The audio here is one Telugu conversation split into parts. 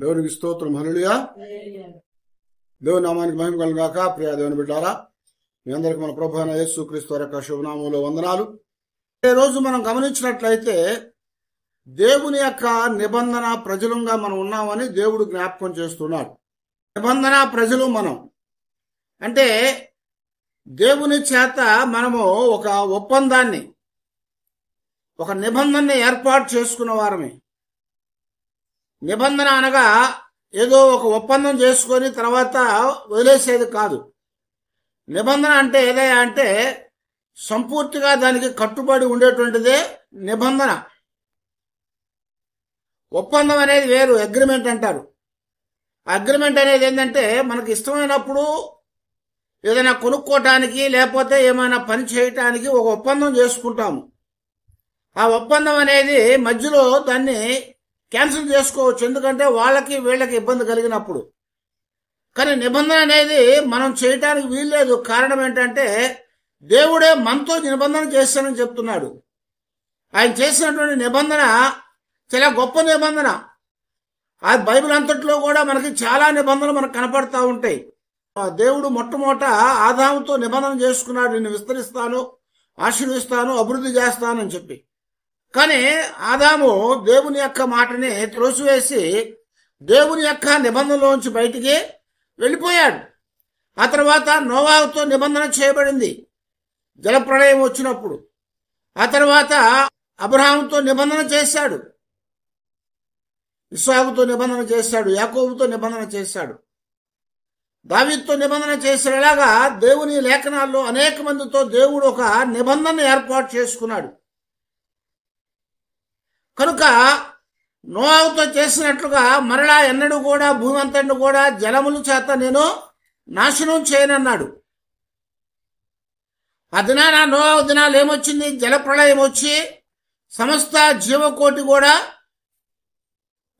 దేవునికి స్తోత్రం. హల్లెలూయా. దేవుని నామానికి మహిమ కలుగాక. ప్రియ దేవుని బిడ్డారా, మీ అందరికి మన ప్రభు అయిన యేసుక్రీస్తు వారి యొక్క శుభనామములో వందనాలు. ఈ రోజు మనం గమనించినట్లయితే దేవుని యొక్క నిబంధన ప్రజలుగా మనం ఉన్నామని దేవుడు జ్ఞాపకం చేస్తున్నాడు. నిబంధన ప్రజలు మనం అంటే దేవుని చేత మనము ఒక ఒప్పందాన్ని, ఒక నిబంధనని ఏర్పాటు చేసుకున్న వారమే. నిబంధన అనగా ఏదో ఒక ఒప్పందం చేసుకొని తర్వాత వదిలేసేది కాదు. నిబంధన అంటే ఏదయ్యా అంటే సంపూర్తిగా దానికి కట్టుబడి ఉండేటువంటిదే నిబంధన. ఒప్పందం అనేది వేరు, అగ్రిమెంట్ అంటారు. అగ్రిమెంట్ అనేది ఏంటంటే మనకి ఇష్టమైనప్పుడు ఏదైనా కొనుక్కోవటానికి లేకపోతే ఏమైనా పని చేయటానికి ఒక ఒప్పందం చేసుకుంటాము. ఆ ఒప్పందం అనేది మధ్యలో దాన్ని క్యాన్సిల్ చేసుకోవచ్చు, ఎందుకంటే వాళ్ళకి వీళ్ళకి ఇబ్బంది కలిగినప్పుడు. కానీ నిబంధన అనేది మనం చేయటానికి వీల్లేదు. కారణం ఏంటంటే దేవుడే మనతో నిబంధన చేస్తానని చెప్తున్నాడు. ఆయన చేసినటువంటి నిబంధన చాలా గొప్ప నిబంధన. ఆ బైబిల్ అంతట్లో కూడా మనకి చాలా నిబంధనలు మనకు కనపడతా ఉంటాయి. దేవుడు మొట్టమొదట ఆదాముతో నిబంధన చేసుకున్నాడు, నిన్ను విస్తరిస్తాను, ఆశీర్వదిస్తాను, అభివృద్ధి చేస్తాను అని చెప్పి. కానీ ఆదాము దేవుని యొక్క మాటని త్రోసివేసి దేవుని యొక్క నిబంధనలోంచి బయటికి వెళ్ళిపోయాడు. ఆ తర్వాత నోవాహుతో నిబంధన చేయబడింది జలప్రళయం వచ్చినప్పుడు. ఆ తర్వాత అబ్రహాముతో నిబంధన చేశాడు, ఇస్సాకుతో నిబంధన చేశాడు, యాకోబుతో నిబంధన చేశాడు, దావీదుతో నిబంధన చేశాడు. ఇలాగా దేవుని లేఖనాల్లో అనేక మందితో దేవుడు ఒక నిబంధన ఏర్పాటు చేసుకున్నాడు. కనుక నోవాహుతో చేసినట్లుగా మరలా ఎన్నడూ కూడా భూమి అంతటిని కూడా జలముల చేత నేను నాశనం చేయనన్నాడు. ఆ దినాన నోవాహు దినాలు ఏమొచ్చింది? జలప్రళయం వచ్చి సమస్త జీవకోటి కూడా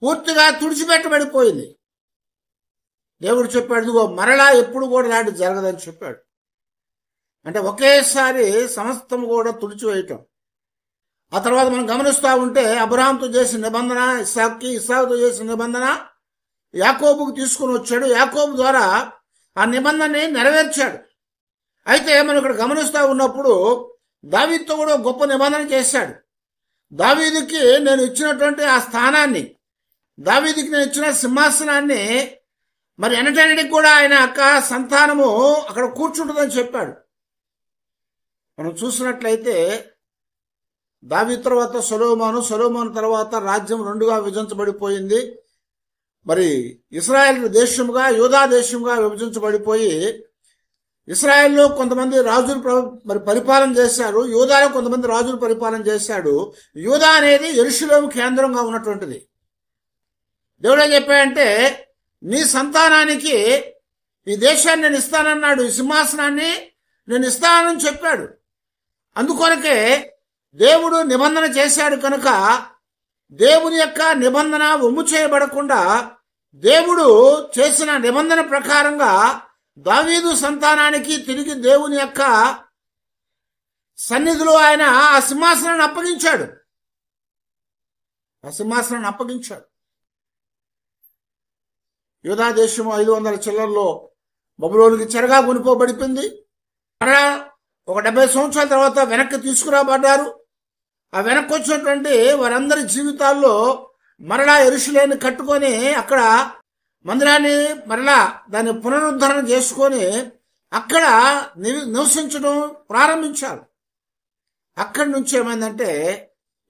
పూర్తిగా తుడిచిపెట్టబడిపోయింది. దేవుడు చెప్పాడు, ఇదిగో మరలా ఎప్పుడు కూడా నాటి జరగదని చెప్పాడు. అంటే ఒకేసారి సమస్తం కూడా తుడిచివేయటం. ఆ తర్వాత మనం గమనిస్తూ ఉంటే అబ్రహాంతో చేసిన నిబంధన, ఇస్సాకుతో చేసిన నిబంధన యాకోబుకు తీసుకుని వచ్చాడు. యాకోబు ద్వారా ఆ నిబంధనని నెరవేర్చాడు. అయితే మనం ఇక్కడ గమనిస్తూ ఉన్నప్పుడు దావీదుతో కూడా గొప్ప నిబంధన చేశాడు. దావీదుకి నేను ఇచ్చినటువంటి ఆ స్థానాన్ని, దావీదుకి నేను ఇచ్చిన సింహాసనాన్ని మరి ఎనటన్నిటికి కూడా ఆయన యొక్క సంతానము అక్కడ కూర్చుంటుందని చెప్పాడు. మనం చూసినట్లయితే దావీదు తర్వాత సొలొమోను తర్వాత రాజ్యం రెండుగా విభజించబడిపోయింది. మరి ఇశ్రాయేల్ దేశముగా, యూదా దేశముగా విభజించబడిపోయి ఇశ్రాయేల్లో కొంతమంది రాజులు మరి పరిపాలన చేశారు, యూదాలో కొంతమంది రాజులు పరిపాలన చేశాడు. యూదా అనేది యెరూషలేము కేంద్రంగా ఉన్నటువంటిది. దేవుడు ఏం చెప్పాడంటే నీ సంతానానికి ఈ దేశాన్ని నేను ఇస్తానన్నాడు, ఈ సింహాసనాన్ని నేను ఇస్తానని చెప్పాడు. అందుకొరకే దేవుడు నిబంధన చేశాడు. కనుక దేవుని యొక్క నిబంధన వమ్ము చేయబడకుండా దేవుడు చేసిన నిబంధన ప్రకారంగా దావీదు సంతానానికి తిరిగి దేవుని యొక్క సన్నిధిలో ఆయన ఆ సింహాసనాన్ని అప్పగించాడు. యూదా దేశము 500 చిల్లర్లో బబులోనికి చెరగా కొనుక్కోబడిపోయింది. మరలా ఒక 70 సంవత్సరాల తర్వాత వెనక్కి తీసుకురాబడ్డారు. ఆ వెనక్కి వచ్చినటువంటి వారందరి జీవితాల్లో మరలా యెరూషలేముని కట్టుకొని అక్కడ మందిరాన్ని మరలా దాన్ని పునరుద్ధరణ చేసుకొని అక్కడ నివసించడం ప్రారంభించారు. అక్కడి నుంచి ఏమైందంటే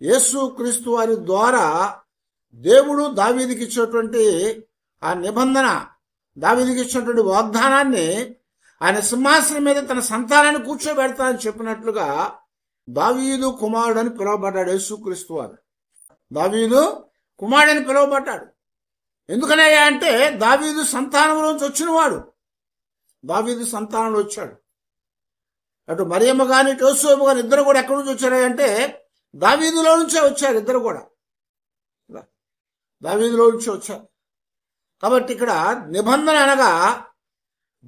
యేసుక్రీస్తు వారి ద్వారా దేవుడు దావీదుకి ఇచ్చినటువంటి ఆ నిబంధన, దావీదుకి ఇచ్చినటువంటి వాగ్దానాన్ని ఆయన సింహాసనం మీద తన సంతానాన్ని కూర్చోబెడతానని చెప్పినట్లుగా దావీదు కుమారుడు అని పిలువబడ్డాడు. యేసుక్రీస్తు వారు దావీదు కుమారుడు అని పిలువబడ్డాడు. ఎందుకనయ్యా అంటే దావీదు సంతానంలోంచి వచ్చినవాడు, దావీదు సంతానంలో వచ్చాడు. అటు మరియమ్మ గాని యోసేపు గాని ఇద్దరు కూడా ఎక్కడి నుంచి వచ్చారంటే దావీదులో నుంచే వచ్చారు. ఇద్దరు కూడా దావీదులో నుంచే వచ్చారు. కాబట్టి ఇక్కడ నిబంధన అనగా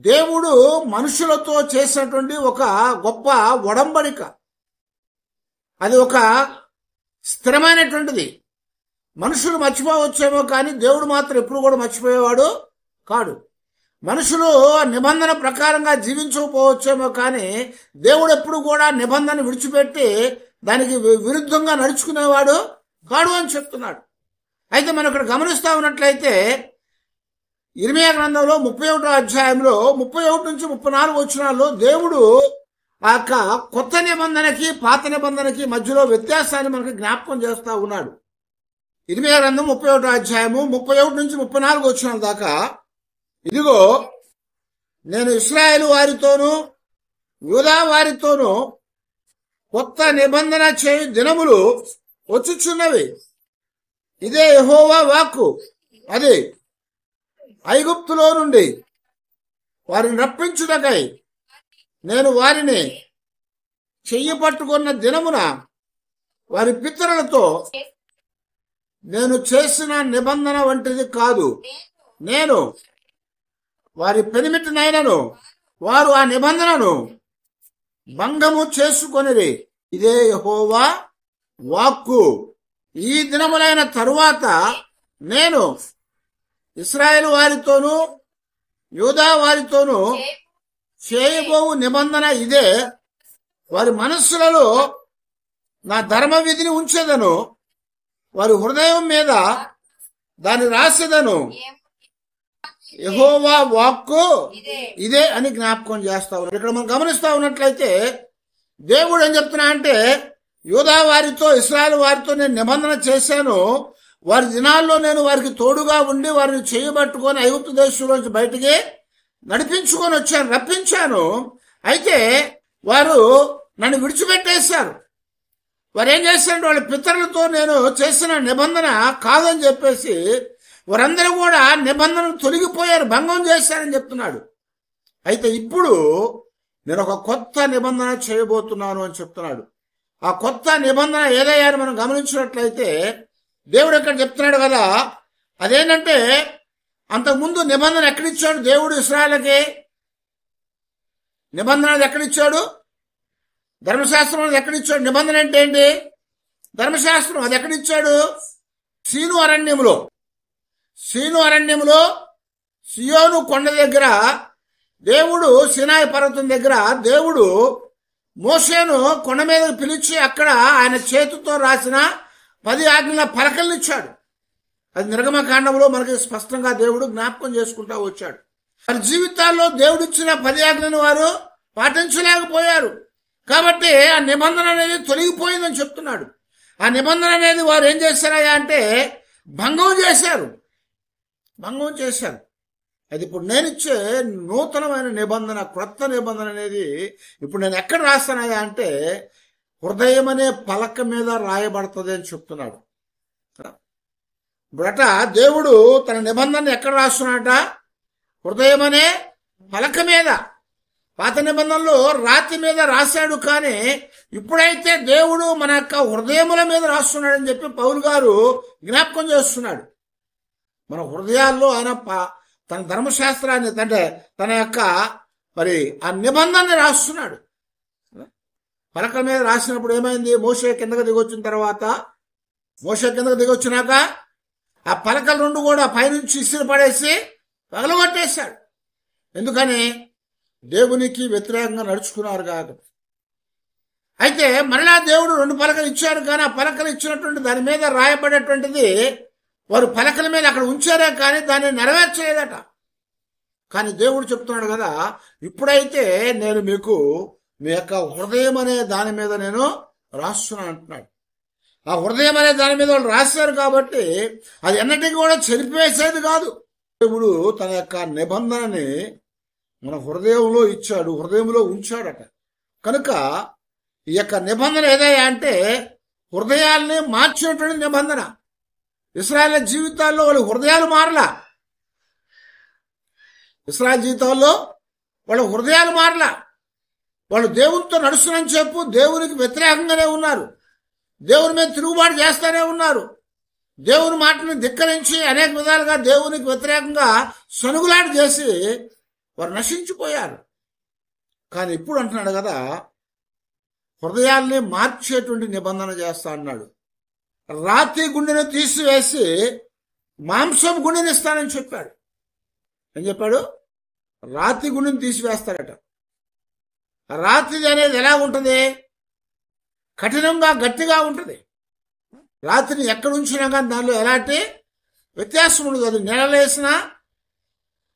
దేవుడు మనుషులతో చేసినటువంటి ఒక గొప్ప ఒడంబడిక. అది ఒక స్థిరమైనటువంటిది. మనుషులు మర్చిపోవచ్చేమో కానీ దేవుడు మాత్రం ఎప్పుడు కూడా మర్చిపోయేవాడు కాడు. మనుషులు నిబంధన ప్రకారంగా జీవించకపోవచ్చేమో కానీ దేవుడు ఎప్పుడు కూడా నిబంధన విడిచిపెట్టి దానికి విరుద్ధంగా నడుచుకునేవాడు కాడు అని చెప్తున్నాడు. అయితే మనం ఇక్కడ గమనిస్తా ఉన్నట్లయితే ఇర్మీయా గ్రంథంలో 31వ అధ్యాయంలో 31 నుంచి 34 వచనాల్లో దేవుడు ఆ కొత్త నిబంధనకి పాత నిబంధనకి మధ్యలో వ్యత్యాసాన్ని మనకి జ్ఞాపకం చేస్తా ఉన్నాడు. ఇర్మీయా గ్రంథం 31వ అధ్యాయము 31 నుంచి 34 వచనాల దాకా, ఇదిగో నేను ఇశ్రాయేలు వారితోనూ యూదా వారితోనూ కొత్త నిబంధన చేయు దినములు వచ్చుచున్నవి. ఇదే యెహోవా వాక్కు. అది ఐగుప్తులో నుండి వారిని రప్పించుటకై నేను వారిని చెయ్యి పట్టుకున్న దినమున వారి పితరులతో నేను చేసిన నిబంధన వంటిది కాదు. నేను వారి పెనిమిటినైనను వారు ఆ నిబంధనను భంగము చేసుకొనిరి. ఇదే యెహోవా వాక్కు. ఈ దినములైన తరువాత నేను ఇశ్రాయేలు వారితోనూ యూదా వారితోనూ చేయబోవు నిబంధన ఇదే. వారి మనస్సులలో నా ధర్మ విధిని ఉంచేదను, వారి హృదయం మీద దాన్ని రాసేదను. యెహోవా వాక్కు ఇదే అని జ్ఞాపకం చేస్తా ఉన్నారు. ఇక్కడ మనం గమనిస్తా ఉన్నట్లయితే దేవుడు ఏం చెప్తున్నా అంటే, యూదా వారితో ఇశ్రాయేలు వారితో నేను నిబంధన చేశాను, వారి దినాల్లో నేను వారికి తోడుగా ఉండి వారిని చేయబట్టుకొని ఐగుప్తు దేశంలోంచి బయటికి నడిపించుకొని వచ్చాను, రప్పించాను. అయితే వారు నన్ను విడిచిపెట్టేశారు. వారు ఏం చేశారంటే వాళ్ళ పితరులతో నేను చేసిన నిబంధన కాదని చెప్పేసి వారందరూ కూడా నిబంధనలు తొలగిపోయారు, భంగం చేశారని చెప్తున్నాడు. అయితే ఇప్పుడు నేను ఒక కొత్త నిబంధన చేయబోతున్నాను అని చెప్తున్నాడు. ఆ కొత్త నిబంధన ఏదయ్యా అని మనం గమనించినట్లయితే దేవుడు ఇక్కడ చెప్తున్నాడు కదా, అదేంటంటే అంతకుముందు నిబంధన ఎక్కడిచ్చాడు దేవుడు ఇశ్రాయేలుకి? నిబంధన ఎక్కడిచ్చాడు? ధర్మశాస్త్రం అది ఎక్కడిచ్చాడు? నిబంధన అంటే ఏంటి? ధర్మశాస్త్రం అది ఎక్కడిచ్చాడు? సీను అరణ్యములో సియోను కొండ దగ్గర దేవుడు, సీనాయి పర్వతం దగ్గర దేవుడు మోషేను కొండ మీద పిలిచి అక్కడ ఆయన చేతితో రాసిన 10 ఆజ్ఞల పలకల్నిచ్చాడు. అది నిర్గమకాండంలో మనకి స్పష్టంగా దేవుడు జ్ఞాపకం చేసుకుంటా వచ్చాడు. వారి జీవితాల్లో దేవుడిచ్చిన 10 ఆజ్ఞలను వారు పాటించలేకపోయారు. కాబట్టి ఆ నిబంధన అనేది తొలగిపోయిందని చెప్తున్నాడు. ఆ నిబంధన అనేది వారు ఏం చేశారయ్యా అంటే భంగం చేశారు. అది ఇప్పుడు నేను ఇచ్చే నూతనమైన నిబంధన, క్రొత్త నిబంధన అనేది ఇప్పుడు నేను ఎక్కడ రాస్తానయ్యా అంటే హృదయం అనే పలక మీద రాయబడుతుంది అని చెప్తున్నాడు. ఇప్పుడట దేవుడు తన నిబంధన ఎక్కడ రాస్తున్నాడట? హృదయం అనే పలక మీద. పాత నిబంధనలో రాతి మీద రాశాడు, కానీ ఇప్పుడైతే దేవుడు మన యొక్క హృదయముల మీద రాస్తున్నాడని చెప్పి పౌలు గారు జ్ఞాపకం చేస్తున్నాడు. మన హృదయాల్లో ఆయన తన ధర్మశాస్త్రాన్ని, అంటే తన యొక్క మరి ఆ నిబంధనని రాస్తున్నాడు. పలక మీద రాసినప్పుడు ఏమైంది? మోషే కిందకు దిగొచ్చినాక ఆ పలకలు 2 కూడా పైనుంచి ఇసిరి పడేసి పగలగొట్టేశాడు. ఎందుకని? దేవునికి వ్యతిరేకంగా నడుచుకున్నారు కాదు. అయితే మరలా దేవుడు 2 పలకలు ఇచ్చాడు, కానీ ఆ పలకలు ఇచ్చినటువంటి దాని మీద రాయబడేటువంటిది వారు పలకల మీద అక్కడ ఉంచారే కానీ దాన్ని నెరవేర్చలేదట. కానీ దేవుడు చెప్తున్నాడు కదా, ఇప్పుడైతే నేను మీకు మీ యొక్క హృదయం అనే దాని మీద నేను రాస్తున్నాను అంటున్నాడు. ఆ హృదయం అనే దాని మీద వాళ్ళు రాశారు కాబట్టి అది ఎన్నటికీ కూడా చెరిపివేసేది కాదు. దేవుడు తన యొక్క నిబంధనని మన హృదయంలో ఇచ్చాడు, హృదయంలో ఉంచాడట. కనుక ఈ యొక్క నిబంధన ఏదయ్యా అంటే హృదయాల్ని మార్చేటువంటి నిబంధన. ఇశ్రాయేలు జీవితాల్లో వాళ్ళ హృదయాలు మారలా. వాళ్ళు దేవునితో నడుస్తున్నని చెప్పు దేవునికి వ్యతిరేకంగానే ఉన్నారు. దేవుని మీద తిరుగుబాటు చేస్తానే ఉన్నారు. దేవుని మాటని ధిక్కరించి అనేక విధాలుగా దేవునికి వ్యతిరేకంగా సనుగులాట చేసి వారు నశించిపోయారు. కానీ ఇప్పుడు అంటున్నాడు కదా, హృదయాల్ని మార్చేటువంటి నిబంధన చేస్తా అన్నాడు. రాతి గుండెను తీసివేసి మాంసం గుండెని ఇస్తానని చెప్పాడు. ఏం చెప్పాడు? రాతి గుండెని తీసివేస్తాడట. రాతి అనేది ఎలా ఉంటుంది? కఠినంగా గట్టిగా ఉంటుంది. రాతిని ఎక్కడ ఉంచినా కానీ దానిలో ఎలాంటి వ్యత్యాసం ఉండదు. అది నేలలో వేసినా,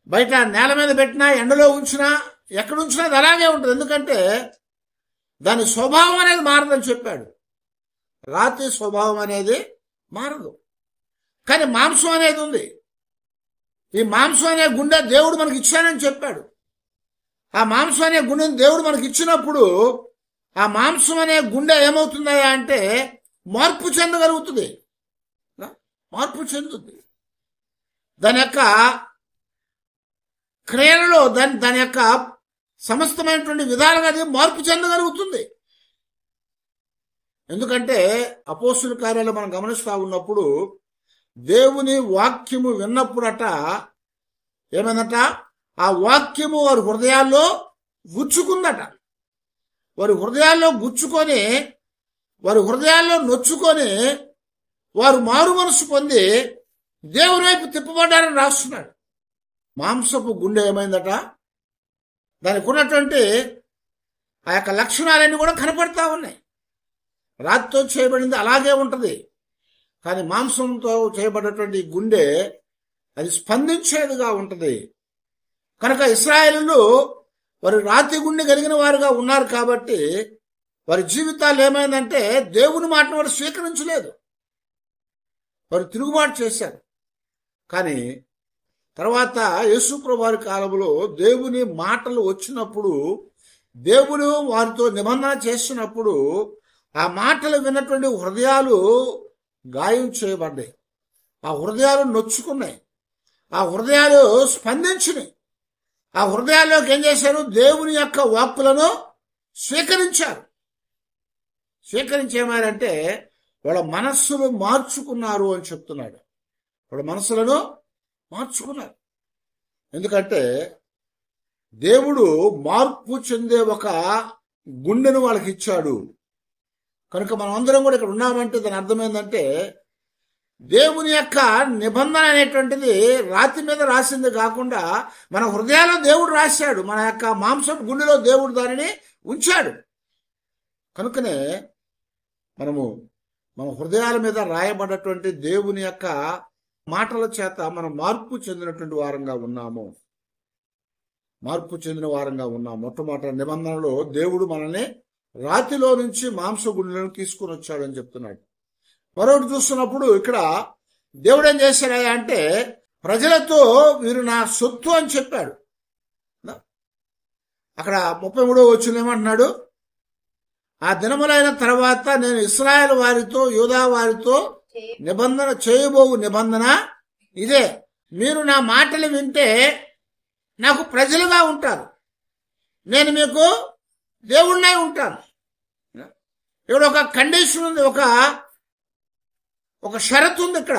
బయట నేల మీద పెట్టినా, ఎండలో ఉంచినా, ఎక్కడ ఉంచినా అది అలాగే ఉంటుంది. ఎందుకంటే దాని స్వభావం అనేది మారదని చెప్పాడు. రాతి స్వభావం అనేది మారదు. కానీ మాంసం అనేది ఉంది. ఈ మాంసం అనే గుండె దేవుడు మనకి ఇచ్చానని చెప్పాడు. ఆ మాంసం అనే గుండెని దేవుడు మనకి ఇచ్చినప్పుడు ఆ మాంసం అనే గుండె ఏమవుతుందా అంటే మార్పు చెందగలుగుతుంది. మార్పు చెందుతుంది. దాని యొక్క క్రియలలో దాని యొక్క సమస్తమైనటువంటి విధాలుగా అది మార్పు చెందగలుగుతుంది. ఎందుకంటే అపోస్తుల కార్యాలు మనం గమనిస్తా ఉన్నప్పుడు దేవుని వాక్యము విన్నప్పుడట ఏమైందట? ఆ వాక్యము వారి హృదయాల్లో గుచ్చుకుందట. వారి హృదయాల్లో గుచ్చుకొని, వారి హృదయాల్లో నొచ్చుకొని వారు మారు మనసు పొంది దేవుని వైపు తిప్పబడ్డారని రాస్తున్నాడు. మాంసపు గుండె ఏమైందట? దానికి ఉన్నటువంటి ఆ యొక్క లక్షణాలన్నీ కూడా కనపడతా ఉన్నాయి. రాతితో చేయబడింది అలాగే ఉంటుంది. కానీ మాంసంతో చేయబడినటువంటి గుండె అది స్పందించేదిగా ఉంటుంది. కనుక ఇశ్రాయేలులు వారి రాతి గుండె కలిగిన వారుగా ఉన్నారు కాబట్టి వారి జీవితాలు ఏమైందంటే దేవుని మాటను వారు స్వీకరించలేదు. వారు తిరుగుబాటు చేశారు. కానీ తర్వాత యేసు ప్రభువు వారి కాలంలో దేవుని మాటలు వచ్చినప్పుడు, దేవుడు వారితో నిబంధన చేసినప్పుడు ఆ మాటలు విన్నటువంటి హృదయాలు గాయం చేయబడ్డాయి. ఆ హృదయాలు నొచ్చుకున్నాయి. ఆ హృదయాలు స్పందించినాయి. ఆ హృదయాల్లోకి ఏం చేశారు? దేవుని యొక్క వాక్కులను స్వీకరించారు. స్వీకరించేమారంటే వాళ్ళ మనస్సులు మార్చుకున్నారు అని చెప్తున్నాడు. వాళ్ళ మనస్సులను మార్చుకున్నారు. ఎందుకంటే దేవుడు మార్పు చెందే ఒక గుండెను వాళ్ళకి ఇచ్చాడు. కనుక మనం అందరం కూడా ఇక్కడ ఉన్నామంటే దాని అర్థమైందంటే దేవుని యొక్క నిబంధన అనేటువంటిది రాతి మీద రాసింది కాకుండా మన హృదయాల్లో దేవుడు రాశాడు. మన యొక్క మాంసపు గుండెలో దేవుడు దానిని ఉంచాడు. కనుకనే మనము మన హృదయాల మీద రాయబడ్డటువంటి దేవుని యొక్క మాటల చేత మనం మార్పు చెందినటువంటి వారంగా ఉన్నాము. మార్పు చెందిన వారంగా ఉన్నాము. మొట్టమొదటి నిబంధనలో దేవుడు మనల్ని రాతిలో నుంచి మాంస గుండెలను తీసుకుని వచ్చాడని చెప్తున్నాడు. మరొకటి చూస్తున్నప్పుడు ఇక్కడ దేవుడు ఏం చేశాడయ్యా అంటే ప్రజలతో వీరు నా సొత్తు అని చెప్పాడు. అక్కడ 33వ వచనం ఏమంటున్నాడు? ఆ దినములైన తర్వాత నేను ఇశ్రాయేలు వారితో యూదా వారితో నిబంధన చేయబోవు నిబంధన ఇదే, మీరు నా మాటలు వింటే నాకు ప్రజలుగా ఉంటారు, నేను మీకు దేవుడినై ఉంటాను. ఇక్కడ ఒక కండిషన్ ఉంది, ఒక షరతు ఉంది ఇక్కడ.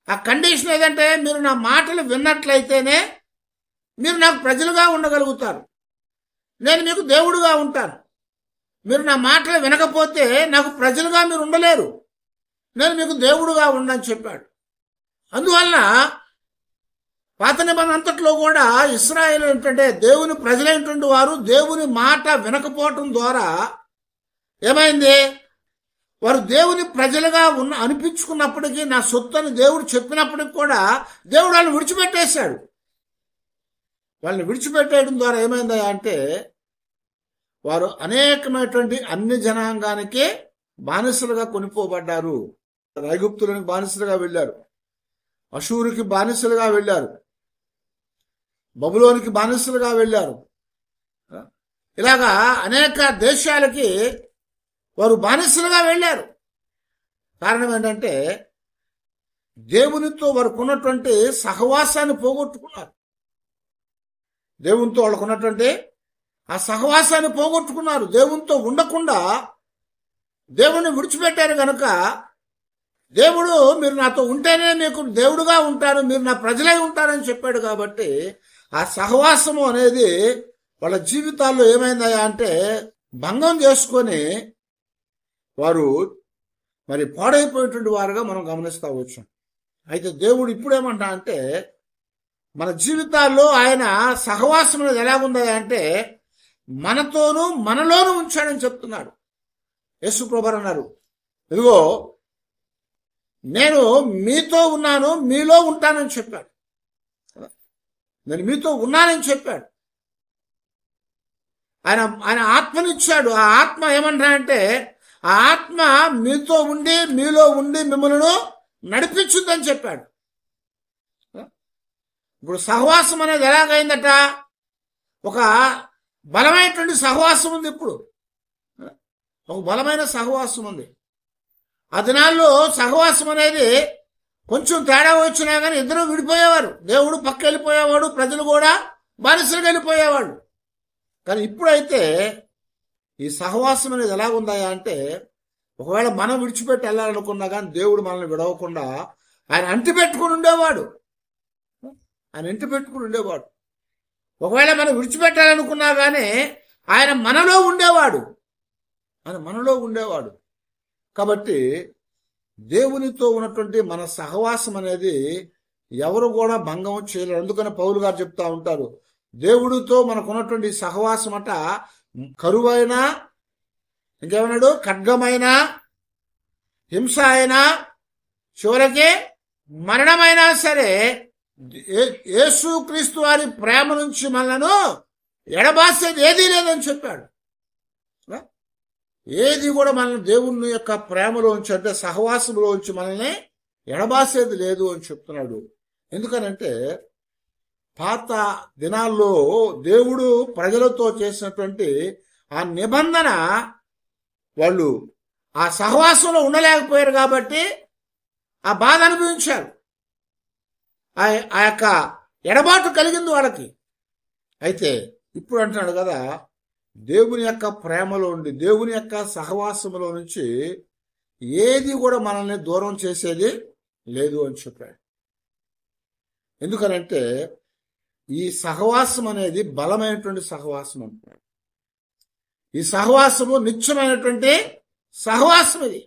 ఆ కండిషన్ ఏదంటే మీరు నా మాటలు విన్నట్లయితేనే మీరు నాకు ప్రజలుగా ఉండగలుగుతారు, నేను మీకు దేవుడుగా ఉంటాను. మీరు నా మాటలు వినకపోతే నాకు ప్రజలుగా మీరు ఉండలేరు, నేను మీకు దేవుడుగా ఉండని చెప్పాడు. అందువల్ల పాత నిబంధన అంతట్లో కూడా ఇశ్రాయేలు ఏంటంటే దేవుని ప్రజలైనటువంటి వారు దేవుని మాట వినకపోవటం ద్వారా ఏమైంది? వారు దేవుని ప్రజలుగా అనిపించుకున్నప్పటికీ నా సొత్తు అని దేవుడు చెప్పినప్పటికి కూడా దేవుడు వాళ్ళని విడిచిపెట్టేశాడు. వాళ్ళని విడిచిపెట్టేయడం ద్వారా ఏమైందా అంటే వారు అనేకమైనటువంటి అన్ని జనాంగానికి బానిసలుగా కొనిపోబడ్డారు. ఐగుప్తులకు బానిసలుగా వెళ్ళారు, అషూరుకి బానిసలుగా వెళ్ళారు, బబులోనికి బానిసలుగా వెళ్ళారు. ఇలాగా అనేక దేశాలకి వారు బానిసలుగా వెళ్ళారు. కారణం ఏంటంటే దేవునితో వారికి ఉన్నటువంటి సహవాసాన్ని పోగొట్టుకున్నారు. దేవునితో వాళ్ళకు ఉన్నటువంటి ఆ సహవాసాన్ని పోగొట్టుకున్నారు. దేవునితో ఉండకుండా దేవుణ్ణి విడిచిపెట్టారు. కనుక దేవుడు మీరు నాతో ఉంటేనే మీకు దేవుడుగా ఉంటారు, మీరు నా ప్రజలై ఉంటారని చెప్పాడు. కాబట్టి ఆ సహవాసము అనేది వాళ్ళ జీవితాల్లో ఏమైందా అంటే భంగం చేసుకొని వారు మరి పాడైపోయేటువంటి వారుగా మనం గమనిస్తూ వచ్చాం. అయితే దేవుడు ఇప్పుడేమంటా అంటే మన జీవితాల్లో ఆయన సహవాసం అనేది ఎలాగుందా అంటే మనతోనూ మనలోనూ ఉంచాడని చెప్తున్నాడు. యేసు ప్రభువు అన్నారు, ఇదిగో నేను మీతో ఉన్నాను, మీలో ఉంటానని చెప్పాడు. నేను మీతో ఉన్నానని చెప్పాడు. ఆయన ఆత్మనిచ్చాడు. ఆ ఆత్మ ఏమన్నా అంటే ఆ ఆత్మ మీతో ఉండి మీలో ఉండి మిమ్మల్ని నడిపించుద్దని చెప్పాడు. ఇప్పుడు సహవాసం అనేది ఎలాగైందట? ఒక బలమైనటువంటి సహవాసం ఉంది. ఇప్పుడు ఒక బలమైన సహవాసం ఉంది. ఆ దినాల్లో సహవాసం అనేది కొంచెం తేడా వచ్చినా కానీ ఇద్దరు విడిపోయేవారు. దేవుడు పక్క వెళ్ళిపోయేవాడు, ప్రజలు కూడా బానిసలుగా వెళ్ళిపోయేవాడు. కానీ ఇప్పుడైతే ఈ సహవాసం అనేది ఎలాగుందా అంటే ఒకవేళ మనం విడిచిపెట్టి వెళ్ళాలనుకున్నా కానీ దేవుడు మనల్ని విడవకుండా ఆయన అంటి పెట్టుకుని ఉండేవాడు. ఒకవేళ మనం విడిచిపెట్టాలనుకున్నా కానీ ఆయన మనలో ఉండేవాడు. కాబట్టి దేవునితో ఉన్నటువంటి మన సహవాసం అనేది ఎవరు కూడా భంగం చేయలేరు. అందుకని పౌలు గారు చెప్తా ఉంటారు, దేవుడితో మనకున్నటువంటి సహవాసం అట కరువైనా, ఇంకేమన్నాడు, ఖడ్గమైనా, హింస అయినా, చివరికి మరణమైనా సరే యేసుక్రీస్తు వారి ప్రేమ నుంచి మనలను ఎడబాసేది ఏదీ లేదని చెప్పాడు. ఏది కూడా మనల్ని దేవుని యొక్క ప్రేమలోంచి అంటే సహవాసంలోంచి మనల్ని ఎడబాసేది లేదు అని చెప్తున్నాడు. ఎందుకనంటే పాత దినాల్లో దేవుడు ప్రజలతో చేసినటువంటి ఆ నిబంధన వాళ్ళు ఆ సహవాసంలో ఉండలేకపోయారు కాబట్టి ఆ బాధ అనుభవించారు. ఆ యొక్క ఎడబాటు కలిగింది వాళ్ళకి. అయితే ఇప్పుడు అంటున్నాడు కదా, దేవుని యొక్క ప్రేమలో ఉండి దేవుని యొక్క సహవాసంలో నుంచి ఏది కూడా మనల్ని దూరం చేసేది లేదు అని చెప్పాడు. ఎందుకనంటే ఈ సహవాసం అనేది బలమైనటువంటి సహవాసం అంటున్నాడు. ఈ సహవాసము నిత్యమైనటువంటి సహవాసం. ఇది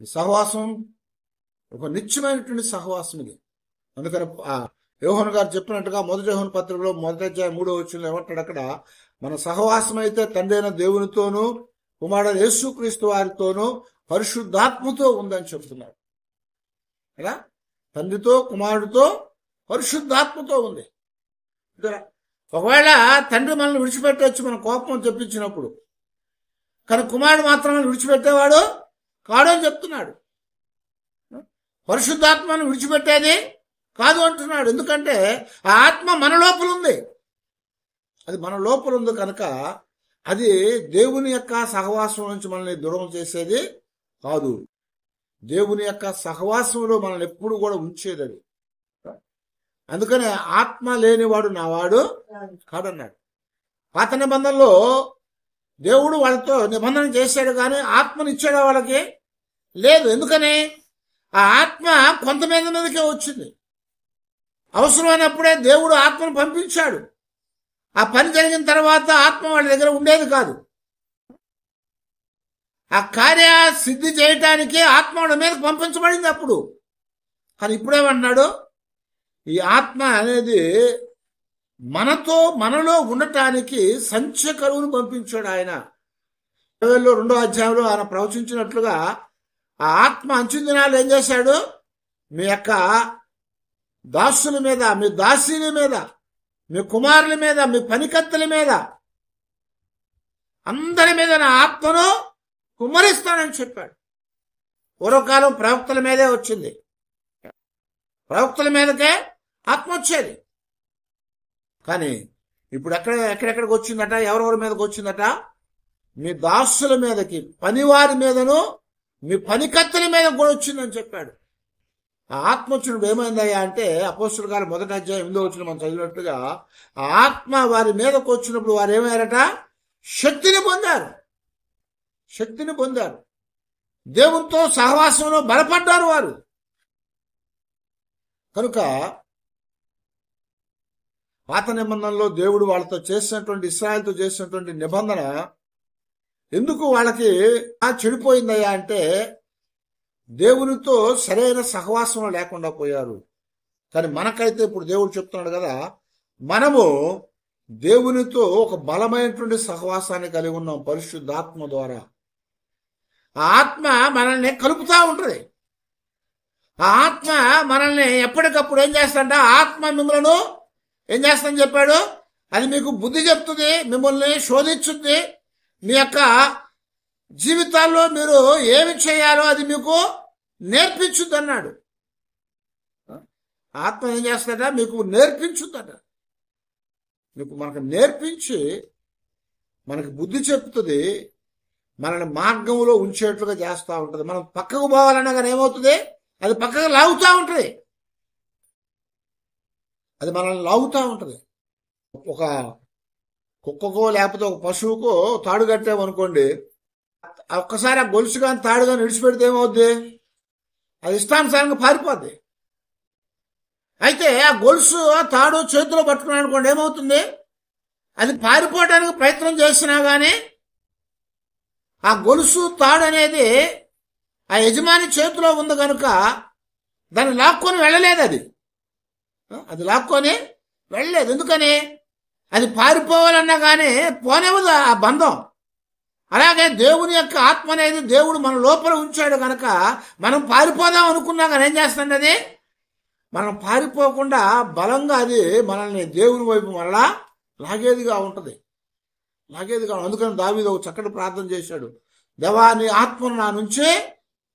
ఈ సహవాసం ఒక నిత్యమైనటువంటి సహవాసం ఇది. అందుకని యోహాను గారు చెప్పినట్టుగా 1 యోహాను పత్రికలో 1వ అధ్యాయం 3వ వచనంలో ఏమంటాడు అక్కడ, మన సహవాసం అయితే తండ్రి అయిన దేవునితోనూ కుమారుడు యేసుక్రీస్తు వారితోనూ పరిశుద్ధాత్మతో ఉందని చెప్తున్నాడు. కదా, తండ్రితో కుమారుడితో పరిశుద్ధాత్మతో ఉంది. ఒకవేళ తండ్రి మనల్ని విడిచిపెట్టవచ్చు మన కోపం తెప్పించినప్పుడు, కానీ కుమారుడు మాత్రం విడిచిపెట్టేవాడు కాడు అని చెప్తున్నాడు. పరిశుద్ధాత్మను విడిచిపెట్టేది కాదు అంటున్నాడు. ఎందుకంటే ఆ ఆత్మ మన లోపల ఉంది. అది మన లోపల ఉంది కనుక అది దేవుని యొక్క సహవాసం నుంచి మనల్ని దూరం చేసేది కాదు. దేవుని యొక్క సహవాసంలో మనల్ని ఎప్పుడు కూడా ఉంచేది అది. అందుకనే ఆత్మ లేనివాడు నావాడు కాదన్నాడు. పాత నిబంధనలో దేవుడు వాళ్ళతో నిబంధన చేశాడు కానీ ఆత్మనిచ్చాడు వాళ్ళకి లేదు. ఎందుకని ఆ ఆత్మ కొంతమంది మీదకే వచ్చింది. అవసరమైనప్పుడే దేవుడు ఆత్మను పంపించాడు. ఆ పని జరిగిన తర్వాత ఆత్మ వాళ్ళ దగ్గర ఉండేది కాదు. ఆ కార్య సిద్ధి చేయటానికి ఆత్మ వాళ్ళ మీదకి పంపించబడింది అప్పుడు. కానీ ఇప్పుడేమన్నాడు, ఈ ఆత్మ అనేది మనలో ఉండటానికి సంచకరువును పంపించాడు ఆయన. 2వ అధ్యాయంలో ఆయన ప్రవచించినట్లుగా ఆ ఆత్మ అంచుల దినాలు ఏం చేశాడు, మీ యొక్క దాసుల మీద, మీ దాసీల మీద, మీ కుమారుల మీద, మీ పనికత్తెల మీద, అందరి మీద నా ఆత్మను కుమ్మరిస్తానని చెప్పాడు. పూర్వకాలం ప్రవక్తల మీదే వచ్చింది. ప్రవక్తల మీదకే ఆత్మ వచ్చేది. కానీ ఇప్పుడు ఎక్కడెక్కడికి వచ్చిందట, ఎవరెవరి మీదకి వచ్చిందట, మీ దాసుల మీదకి, పనివారి మీదను, మీ పనికత్తెల మీద కూడా వచ్చిందని చెప్పాడు. ఆ ఆత్మ వచ్చినప్పుడు ఏమైందయ్యా అంటే అపోస్తలుల కార్యం 1వ అధ్యాయం 8వ వచనం మనం చదివినట్టుగా ఆ ఆత్మ వారి మీదకు వచ్చినప్పుడు వారు ఏమయ్యారట, శక్తిని పొందారు. దేవునితో సహవాసంలో బలపడ్డారు వారు. కనుక పాత నిబంధనలో దేవుడు వాళ్ళతో చేసినటువంటి, ఇశ్రాయేలుతో చేసినటువంటి నిబంధన ఎందుకు వాళ్ళకి చెడిపోయిందయ్యా అంటే దేవునితో సరైన సహవాసం లేకుండా పోయారు. కానీ మనకైతే ఇప్పుడు దేవుడు చెప్తున్నాడు కదా, మనము దేవునితో ఒక బలమైనటువంటి సహవాసాన్ని కలిగి ఉన్నాం పరిశుద్ధాత్మ ద్వారా. ఆ ఆత్మ మనల్ని కలుపుతా ఉంటుంది. ఆ ఆత్మ మనల్ని ఎప్పటికప్పుడు ఏం చేస్తాడంటే ఆత్మ మిమ్మల్ని ఏం చేస్తానని చెప్పాడు, అది మీకు బుద్ధి చెప్తుంది, మిమ్మల్ని శోధించుద్ది, మీ యొక్క జీవితాల్లో మీరు ఏమి చేయాలో అది మీకు నేర్పించుద్ది అన్నాడు. ఆత్మ ఏం చేస్తాడ, మీకు నేర్పించుద్దట. మనకు నేర్పించి మనకు బుద్ధి చెప్తుంది, మనల్ని మార్గంలో ఉంచేట్లుగా చేస్తూ ఉంటుంది. మనం పక్కకు పోవాలన్నా కానీ ఏమవుతుంది, అది పక్కకు లాగుతూ ఉంటుంది. అది మనల్ని లాగుతూ ఉంటుంది. ఒక కుక్కకో లేకపోతే ఒక పశువుకో తాడు కట్టామనుకోండి, ఒక్కసారి ఆ గొలుసు కానీ తాడు కానీ విడిచిపెడితే ఏమవుద్ది, అది ఇష్టానుసారంగా పారిపోద్ది. అయితే ఆ గొలుసు ఆ తాడు చేతిలో పట్టుకున్నాడు అనుకోండి, ఏమవుతుంది, అది పారిపోవడానికి ప్రయత్నం చేసినా కానీ ఆ గొలుసు తాడు అనేది ఆ యజమాని చేతిలో ఉంది కనుక దాన్ని లాక్కొని వెళ్ళలేదు. అది లాక్కొని వెళ్ళలేదు. ఎందుకని, అది పారిపోవాలన్నా కానీ పోనివ్వదు ఆ బంధం. అలాగే దేవుని యొక్క ఆత్మ అనేది దేవుడు మన లోపల ఉంచాడు కనుక మనం పారిపోదాం అనుకున్నా కానీ ఏం చేస్తుంది, అది మనం పారిపోకుండా బలంగా అది మనల్ని దేవుని వైపు మరలా లాగేదిగా ఉంటుంది. అందుకని దావీదు ఒక చక్కటి ప్రార్థన చేశాడు, దేవా నీ ఆత్మను నా నుంచి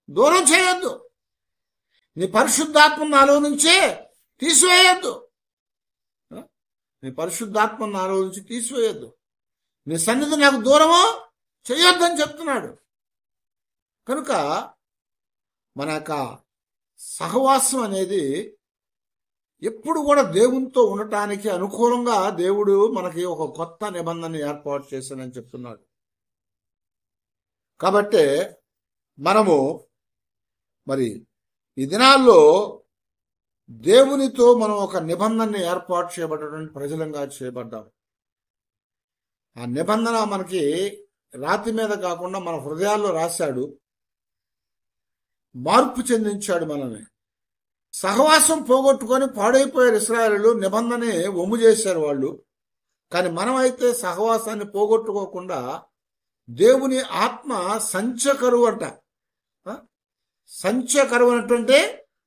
దూరం చేయొద్దు, నీ పరిశుద్ధాత్మను నాలో నుంచి తీసివేయొద్దు, నీ పరిశుద్ధాత్మను నాలో నుంచి తీసివేయొద్దు, నీ సన్నిధి నాకు దూరము చేయొద్దని చెప్తున్నాడు. కనుక మన యొక్క సహవాసం అనేది ఎప్పుడు కూడా దేవునితో ఉండటానికి అనుకూలంగా దేవుడు మనకి ఒక కొత్త నిబంధన ఏర్పాటు చేశానని చెప్తున్నాడు. కాబట్టి మనము మరి ఈ దినాల్లో దేవునితో మనం ఒక నిబంధనని ఏర్పాటు చేయబడ్డటువంటి ప్రజలంగా చేయబడ్డాం. ఆ నిబంధన మనకి రాతి మీద కాకుండా మన హృదయాల్లో రాశాడు, మార్పు చెందించాడు మనల్ని. సహవాసం పోగొట్టుకొని పాడైపోయారు ఇశ్రాయేలీయులు, నిబంధన ఒమ్ము చేశారు వాళ్ళు. కానీ మనమైతే సహవాసాన్ని పోగొట్టుకోకుండా దేవుని ఆత్మ సంచకరువు అంట, సంచకరువు అన్నటువంటి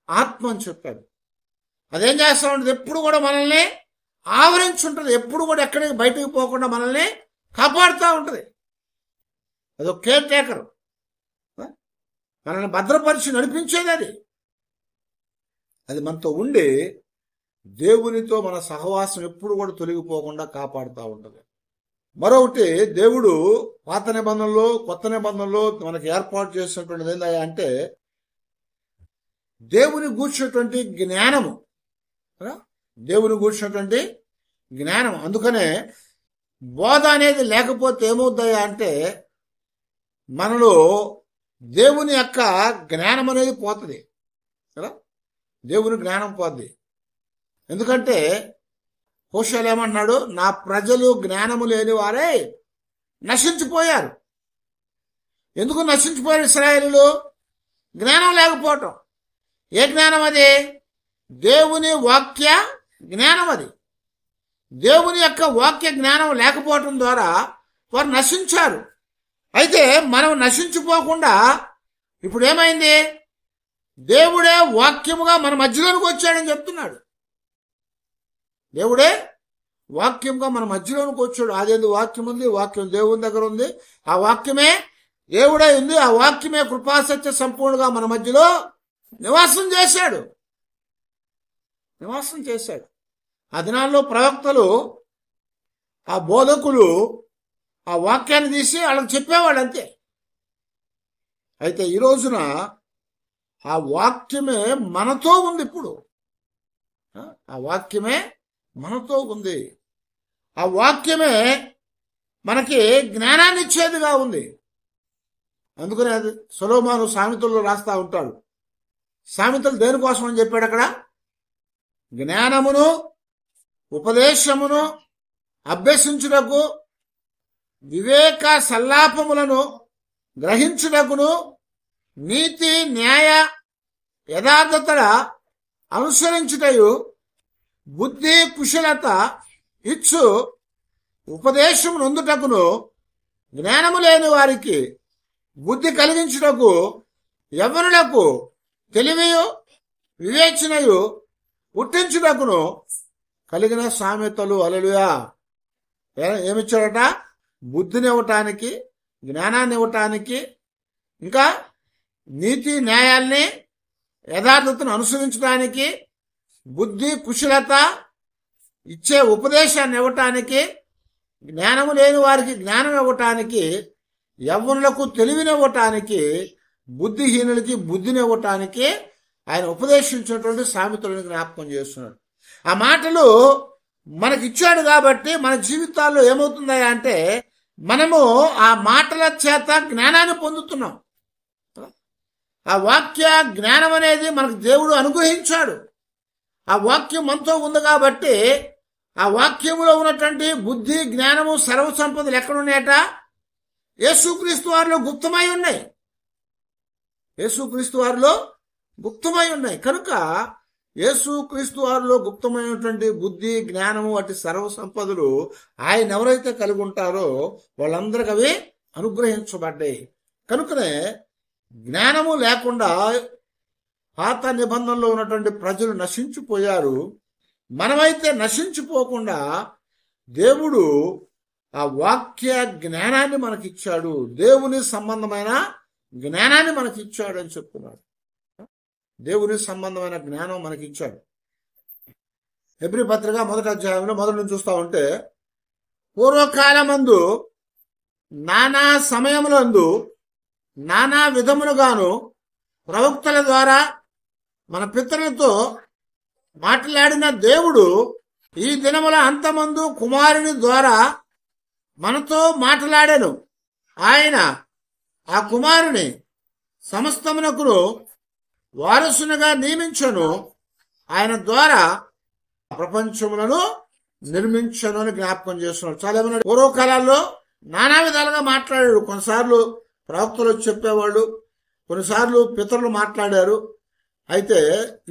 ఆత్మ అని చెప్పాడు. అదేం చేస్తా ఉంటుంది, ఎప్పుడు కూడా మనల్ని ఆవరించుంటుంది, ఎప్పుడు కూడా ఎక్కడికి బయటకు పోకుండా మనల్ని కాపాడుతూ ఉంటుంది. అదొక కేర్ టేకర్, మనల్ని భద్రపరిచి నడిపించేది. అది మనతో ఉండి దేవునితో మన సహవాసం ఎప్పుడు కూడా తొలగిపోకుండా కాపాడుతూ ఉంటుంది. మరొకటి, దేవుడు పాత నిబంధనలో కొత్త నిబంధనలో మనకి ఏర్పాటు చేసినటువంటిది ఏందయ్యా అంటే దేవుని గూర్చినటువంటి జ్ఞానము, దేవుని గూర్చినటువంటి జ్ఞానం. అందుకనే బోధ అనేది లేకపోతే ఏమవుతాయా అంటే మనలో దేవుని యొక్క జ్ఞానం అనేది పోతుంది కదా, దేవుని జ్ఞానం పోద్ది. ఎందుకంటే హోషేలు ఏమంటున్నాడు, నా ప్రజలు జ్ఞానము లేని వారే నశించిపోయారు. ఎందుకు నశించిపోయారు ఇశ్రాయేలీయులు? జ్ఞానం లేకపోవటం. ఏ జ్ఞానం అది? దేవుని వాక్య జ్ఞానం. అది దేవుని యొక్క వాక్య జ్ఞానం లేకపోవటం ద్వారా వారు నశించారు. అయితే మనం నశించిపోకుండా ఇప్పుడు ఏమైంది, దేవుడే వాక్యముగా మన మధ్యలోనికి వచ్చాడని చెప్తున్నాడు. దేవుడే వాక్యంగా మన మధ్యలోనికి వచ్చాడు. అదేంది, వాక్యం ఉంది, వాక్యం దేవుని దగ్గర ఉంది, ఆ వాక్యమే దేవుడే ఉంది, ఆ వాక్యమే కృపాసత్య సంపూర్ణంగా మన మధ్యలో నివాసం చేశాడు. ఆ దినాల్లో ప్రవక్తలు, ఆ బోధకులు ఆ వాక్యాన్ని తీసి వాళ్ళకి చెప్పేవాడు అంతే. అయితే ఈ రోజున ఆ వాక్యమే మనతో ఉంది. ఇప్పుడు ఆ వాక్యమే మనతో ఉంది. ఆ వాక్యమే మనకి జ్ఞానాన్ని ఇచ్చేదిగా ఉంది. అందుకనే అది సొలొమోను సామెతల్లో రాస్తా ఉంటాడు. సామెతలు దేనికోసం అని చెప్పాడు అక్కడ? జ్ఞానమును ఉపదేశమును అభ్యసించుటకు, వివేక సల్లాపములను గ్రహించుటకును నీతి న్యాయ యథార్థతల అనుసరించుటయు బుద్ధి కుశలత ఇచ్చు ఉపదేశము నొందుటకును జ్ఞానము లేని వారికి బుద్ధి కలిగించుటకు యవ్వనులకు తెలివియు వివేచనయు పుట్టించుటకును కలిగిన సామెతలు. హల్లెలూయా. ఏమిచ్చాడట? బుద్ధిని ఇవ్వటానికి, జ్ఞానాన్ని ఇవ్వటానికి, ఇంకా నీతి న్యాయాల్ని యథార్థతను అనుసరించడానికి, బుద్ధి కుశలత ఇచ్చే ఉపదేశాన్ని ఇవ్వటానికి, జ్ఞానము లేని వారికి జ్ఞానం ఇవ్వటానికి, యవ్వనులకు తెలివినివ్వటానికి, బుద్ధిహీనులకి బుద్ధిని ఇవ్వటానికి ఆయన ఉపదేశించినటువంటి సామెతలను జ్ఞాపకం చేస్తున్నాడు. ఆ మాటలు మనకిచ్చాడు కాబట్టి మన జీవితాల్లో ఏమవుతుందా అంటే మనము ఆ మాటల చేత జ్ఞానాన్ని పొందుతున్నాం. ఆ వాక్య జ్ఞానం అనేది మనకు దేవుడు అనుగ్రహించాడు. ఆ వాక్యం మనతో ఉంది కాబట్టి ఆ వాక్యములో ఉన్నటువంటి బుద్ధి జ్ఞానము సర్వసంపదలు ఎక్కడున్నాయట? యేసుక్రీస్తు వారిలో గుప్తమై ఉన్నాయి. యేసుక్రీస్తు వారిలో గుప్తమై ఉన్నాయి. కనుక యేసుక్రీస్తు వారిలో గుప్తమైనటువంటి బుద్ధి జ్ఞానము వాటి సర్వసంపదలు ఆయన ఎవరైతే కలిగి ఉంటారో వాళ్ళందరికీ అవి అనుగ్రహించబడ్డాయి. కనుకనే జ్ఞానము లేకుండా పాత నిబంధనలో ఉన్నటువంటి ప్రజలు నశించిపోయారు. మనమైతే నశించిపోకుండా దేవుడు ఆ వాక్య జ్ఞానాన్ని మనకిచ్చాడు, దేవుని సంబంధమైన జ్ఞానాన్ని మనకిచ్చాడు అని చెప్తున్నాడు. దేవుని సంబంధమైన జ్ఞానం మనకిచ్చాడు. హెబ్రీ పత్రిక 1వ అధ్యాయంలో మొదటి నుంచి చూస్తా ఉంటే, పూర్వకాలమందు నానా సమయములందు నానా విధములుగాను ప్రవక్తల ద్వారా మన పితరులతో మాట్లాడిన దేవుడు ఈ దినముల అంతమందు కుమారుని ద్వారా మనతో మాట్లాడాను. ఆయన ఆ కుమారుని సమస్తమునకును వారసునిగా నియమించను. ఆయన ద్వారా ప్రపంచములను నిర్మించను అని జ్ఞాపకం చేస్తున్నాడు. చాలా మంది పూర్వకాలాల్లో నానా విధాలుగా మాట్లాడాడు. కొన్నిసార్లు ప్రవక్తలు చెప్పేవాళ్ళు, కొన్నిసార్లు పితరులు మాట్లాడారు. అయితే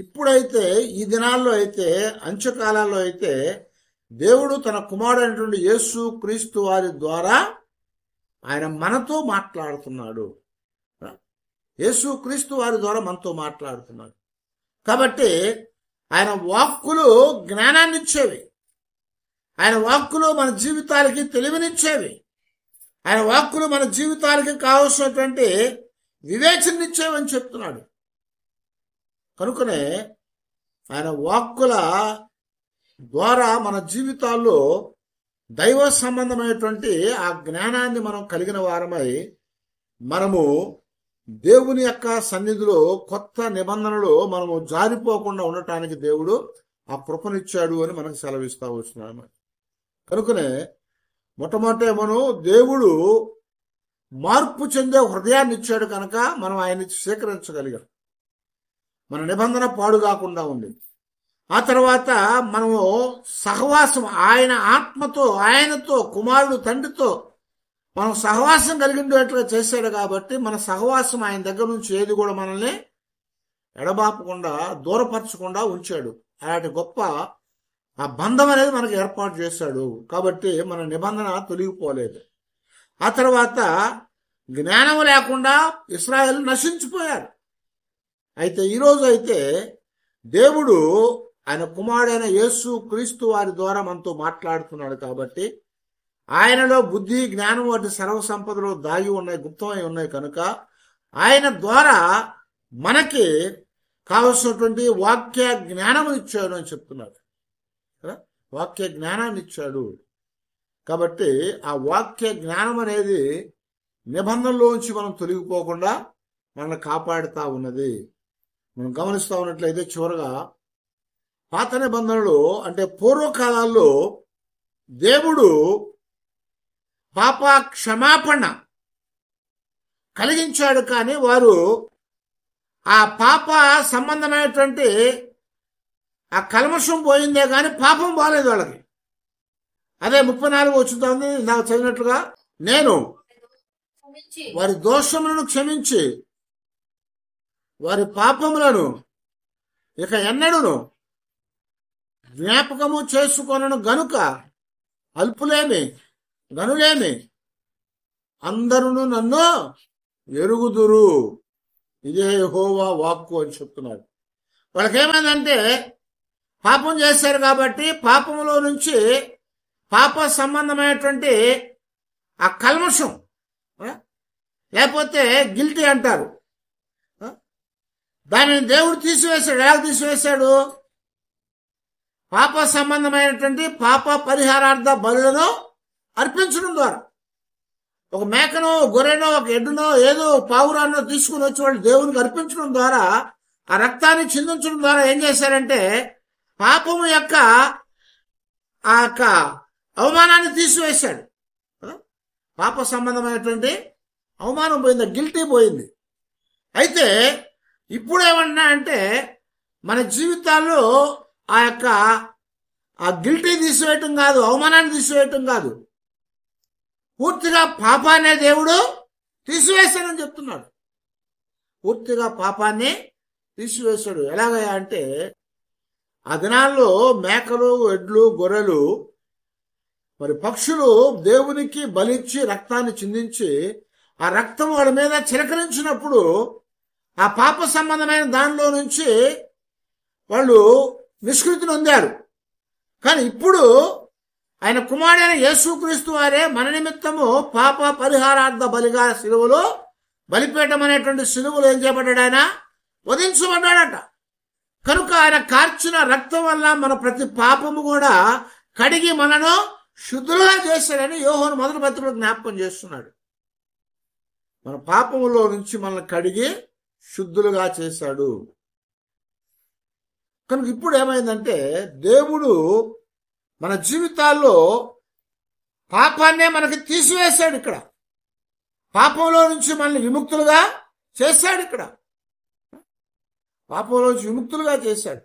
ఇప్పుడైతే ఈ దినాల్లో అయితే అంత్యకాలాల్లో అయితే దేవుడు తన కుమారుడైనటువంటి యేసు క్రీస్తు వారి ద్వారా ఆయన మనతో మాట్లాడుతున్నాడు. యేసు క్రీస్తు వారి ద్వారా మనతో మాట్లాడుతున్నాడు. కాబట్టి ఆయన వాక్కులు జ్ఞానాన్ని ఇచ్చేవి, ఆయన వాక్కులు మన జీవితాలకి తెలివినిచ్చేవి, ఆయన వాక్కులు మన జీవితాలకి కావలసినటువంటి వివేచననిచ్చేవని చెప్తున్నాడు. కనుకనే ఆయన వాక్కుల ద్వారా మన జీవితాల్లో దైవ సంబంధమైనటువంటి ఆ జ్ఞానాన్ని మనం కలిగిన వారమై మనము దేవుని యొక్క సన్నిధిలో కొత్త నిబంధనలు మనము జారిపోకుండా ఉండటానికి దేవుడు ఆ కృపనిచ్చాడు అని మనకు సెలవిస్తా వచ్చినాడు. కనుకనే మొట్టమొదట మనం దేవుడు మార్పు చెందే హృదయాన్ని ఇచ్చాడు కనుక మనం ఆయన్ని స్వీకరించగలిగాం. మన నిబంధన పాడు కాకుండా ఉంది. ఆ తర్వాత మనము సహవాసం, ఆయన ఆత్మతో, ఆయనతో, కుమారుడు తండ్రితో మనం సహవాసం కలిగిండేట్లుగా చేశాడు కాబట్టి మన సహవాసం ఆయన దగ్గర నుంచి ఏది కూడా మనల్ని ఎడబాపకుండా దూరపరచకుండా ఉంచాడు. అలాంటి గొప్ప ఆ బంధం అనేది మనకు ఏర్పాటు చేశాడు. కాబట్టి మన నిబంధన తొలగిపోలేదు. ఆ తర్వాత జ్ఞానం లేకుండా ఇశ్రాయేలు నశించిపోయారు. అయితే ఈరోజు అయితే దేవుడు ఆయన కుమారుడైన యేసు క్రీస్తు వారి ద్వారా మనతో మాట్లాడుతున్నాడు. కాబట్టి ఆయనలో బుద్ధి జ్ఞానం వంటి సర్వసంపదలు దాగి ఉన్నాయి, గుప్తమై ఉన్నాయి. కనుక ఆయన ద్వారా మనకి కావలసినటువంటి వాక్య జ్ఞానం ఇచ్చాడు అని చెప్తున్నాడు. వాక్య జ్ఞానాన్ని ఇచ్చాడు. కాబట్టి ఆ వాక్య జ్ఞానం అనేది నిబంధనలోంచి మనం తొలగిపోకుండా మనల్ని కాపాడుతూ ఉన్నది. మనం గమనిస్తూ ఉన్నట్లయితే చివరగా పాత నిబంధనలు అంటే పూర్వకాలాల్లో దేవుడు పాప క్షమాపణ కలిగించాడు, కానీ వారు ఆ పాప సంబంధమైనటువంటి ఆ కల్మషం పోయిందే కానీ పాపం బాలేదు వాళ్ళకి. అదే 34 వచ్చుతుంది నాకు చదివినట్లుగా, నేను వారి దోషములను క్షమించి వారి పాపములను ఇక ఎన్నడూను జ్ఞాపకము చేసుకొనను గనుక అల్పులేమి గనులేమి అందరూ నన్ను ఎరుగుదురు. ఇదే యెహోవా వాక్కు అని చెప్తున్నాడు. వాళ్ళకేమైందంటే పాపం చేశారు కాబట్టి పాపంలో నుంచి పాప సంబంధమైనటువంటి ఆ కల్మషం, లేకపోతే గిల్టీ అంటారు, దానిని దేవుడు తీసివేశాడు. ఎలా తీసివేశాడు? పాప సంబంధమైనటువంటి పాప పరిహారార్థ బలులను అర్పించడం ద్వారా. ఒక మేకనో గొర్రెనో ఒక ఎడ్డునో ఏదో పావురాన్నో తీసుకుని వచ్చి వాళ్ళు దేవునికి అర్పించడం ద్వారా, ఆ రక్తాన్ని చిందించడం ద్వారా ఏం చేశారంటే పాపము యొక్క ఆ యొక్క అవమానాన్ని తీసివేశాడు. పాప సంబంధమైనటువంటి అవమానం పోయింది, గిల్టీ పోయింది. అయితే ఇప్పుడు ఏమన్నా అంటే మన జీవితాల్లో ఆ యొక్క ఆ గిల్టీ తీసివేయటం కాదు, అవమానాన్ని తీసివేయటం కాదు, పూర్తిగా పాపాన్నే దేవుడు తీసివేశాడని చెప్తున్నాడు. పూర్తిగా పాపాన్ని తీసివేశాడు. ఎలాగయ్యా అంటే ఆ దినాల్లో మేకలు, ఎడ్లు, గొర్రెలు, మరి పక్షులు దేవునికి బలిచ్చి రక్తాన్ని చిందించి ఆ రక్తం వాళ్ళ మీద చిలకరించినప్పుడు ఆ పాప సంబంధమైన దానిలో నుంచి వాళ్ళు నిష్కృతిని పొందారు. కానీ ఇప్పుడు ఆయన కుమారుడైన యేసుక్రీస్తు వారే మన నిమిత్తము పాప పరిహారార్థ బలిగా సిలువలో బలిపీఠం అనేటువంటి సిలువలో ఏం చేయబడ్డాడు? ఆయన వధించబడ్డాడట. కనుక ఆయన కార్చిన రక్తం వల్ల మన ప్రతి పాపము కూడా కడిగి మనను శుద్ధులుగా చేశాడని యోహాను మొదటి పత్రికలో జ్ఞాపకం చేస్తున్నాడు. మన పాపములో నుంచి మనల్ని కడిగి శుద్ధులుగా చేశాడు. కనుక ఇప్పుడు ఏమైందంటే దేవుడు మన జీవితాల్లో పాపాన్నే మనకి తీసివేశాడు. ఇక్కడ పాపంలో నుంచి మనల్ని విముక్తులుగా చేశాడు. ఇక్కడ పాపంలో నుంచి విముక్తులుగా చేశాడు.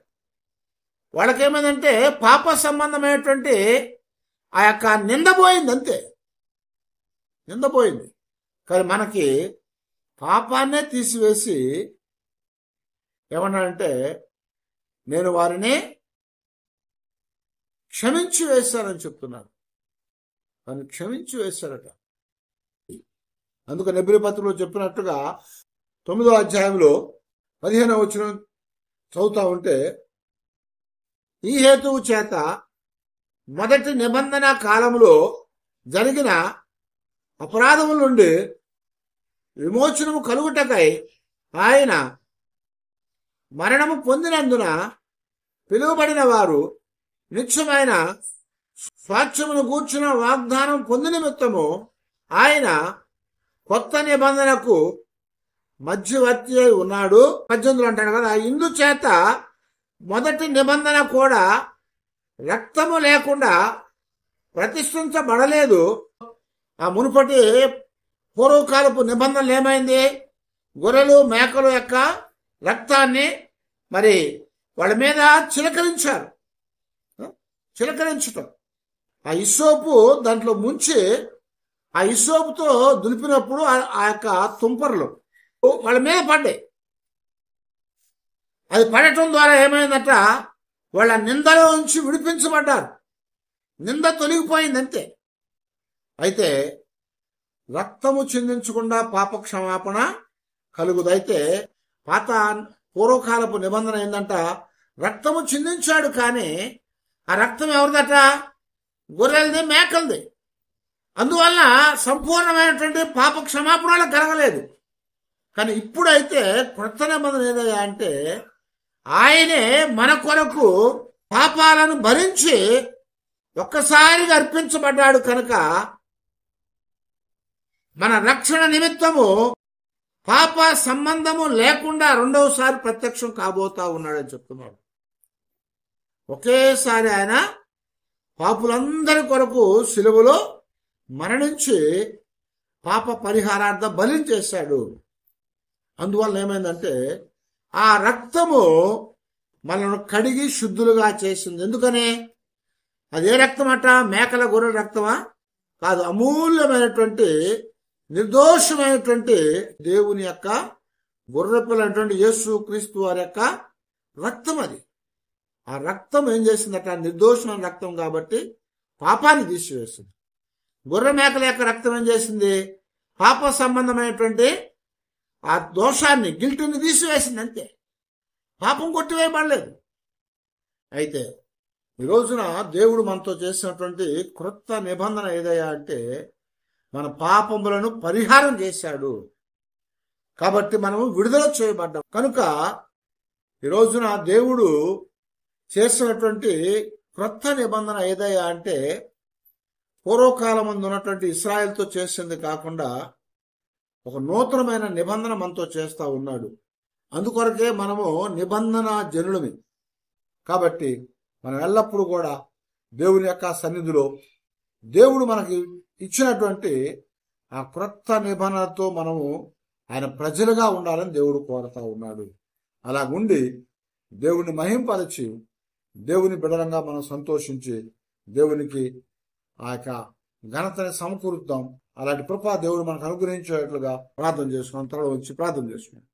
వాళ్ళకేమైందంటే పాప సంబంధమైనటువంటి ఆ యొక్క నిందపోయింది, అంతే, నిందపోయింది. కానీ మనకి పాపాన్నే తీసివేసి ఏమన్నాడంటే నేను వారిని క్షమించి వేశానని చెప్తున్నాడు. వారిని క్షమించి వేశారట. అందుకని హెబ్రీ పత్రికలో చెప్పినట్టుగా 9వ అధ్యాయంలో 15వ వచనం చదువుతా ఉంటే, ఈ హేతువు చేత మొదటి నిబంధన కాలంలో జరిగిన అపరాధముల నుండి విమోచనము కలుగుటకై ఆయన మరణము పొందినందున పిలువబడిన వారు నిత్యమైన స్వాస్థ్యమును గూర్చిన వాగ్దానం పొంది నిమిత్తము ఆయన కొత్త నిబంధనకు మధ్యవర్తి అయి ఉన్నాడు. 18 అంటాడు కదా, ఇందుచేత మొదటి నిబంధన కూడా రక్తము లేకుండా ప్రతిష్ఠించబడలేదు. ఆ మునుపటి పూర్వకాలపు నిబంధనలు ఏమైంది? గొర్రెలు, మేకల యొక్క రక్తాన్ని మరి వాళ్ళ మీద చిలకరించారు. చిలకరించటం, ఆ ఇసోపు దాంట్లో ముంచి ఆ ఇసోపుతో దులిపినప్పుడు ఆ యొక్క తుంపర్లు వాళ్ళ మీద పడ్డాయి. అది పడటం ద్వారా ఏమైందట, వాళ్ళ నిందలో నుంచి విడిపించబడ్డారు. నింద తొలగిపోయిందంతే. అయితే రక్తము చిందించకుండా పాప క్షమాపణ కలుగుదు. అయితే పాత పూర్వకాలపు నిబంధన ఏందంట, రక్తము చిందించాడు, కానీ ఆ రక్తం ఎవరిదట? గొర్రెలది, మేకలది. అందువల్ల సంపూర్ణమైనటువంటి పాప క్షమాపణ కలగలేదు. కానీ ఇప్పుడైతే కొత్త నిబంధన ఏదయ్యా అంటే ఆయనే మన కొరకు పాపాలను భరించి ఒక్కసారిగా అర్పించబడ్డాడు. కనుక మన రక్షణ నిమిత్తము పాప సంబంధము లేకుండా రెండవసారి ప్రత్యక్షం కాబోతా ఉన్నాడని చెప్తున్నాడు. ఒకేసారి ఆయన పాపులందరి కొరకు సిలువలో మరణించి పాప పరిహారార్థ బలిని చేశాడు. అందువల్ల ఏమైందంటే ఆ రక్తము మనను కడిగి శుద్ధులుగా చేసింది. ఎందుకని? అదే రక్తం అట మేకల, గొర్రెల రక్తమా? కాదు, అమూల్యమైనటువంటి నిర్దోషమైనటువంటి దేవుని యొక్క గొర్రెపిల్ల అయినటువంటి యేసు క్రీస్తు వారి యొక్క రక్తం అది. ఆ రక్తం ఏం చేసిందట? నిర్దోషమైన రక్తం కాబట్టి పాపాన్ని తీసివేసింది. గొర్రె మేకల యొక్క రక్తం ఏం చేసింది? పాప సంబంధమైనటువంటి ఆ దోషాన్ని, గిల్టుని తీసివేసింది అంతే. పాపం కొట్టివేయబడలేదు. అయితే ఈ రోజున దేవుడు మనతో చేసినటువంటి క్రొత్త నిబంధన ఏదయ్యా అంటే మన పాపములను పరిహారం చేశాడు. కాబట్టి మనము విడుదల చేయబడ్డాం. కనుక ఈ రోజున దేవుడు చేసినటువంటి క్రొత్త నిబంధన ఏదయ్యా అంటే పూర్వకాలం ముందు ఉన్నటువంటి ఇశ్రాయేలుతో చేసింది కాకుండా ఒక నూతనమైన నిబంధన మనతో చేస్తా ఉన్నాడు. అందుకొరకే మనము నిబంధన జనులమి. కాబట్టి మనం ఎల్లప్పుడూ కూడా దేవుని యొక్క సన్నిధిలో దేవుడు మనకి ఇచ్చినటువంటి ఆ క్రొత్త నిబంధనతో మనము ఆయన ప్రజలుగా ఉండాలని దేవుడు కోరుతా ఉన్నాడు. అలాగుండి దేవుని మహింపరిచి దేవుని బిడలంగా మనం సంతోషించి దేవునికి ఆ యొక్క ఘనతని సమకూరుద్దాం. అలాంటి కృప దేవుడు మనకు అనుగ్రహించేట్లుగా ప్రార్థన చేసుకున్నాం. తల వంచి ప్రార్థన చేసుకున్నాం.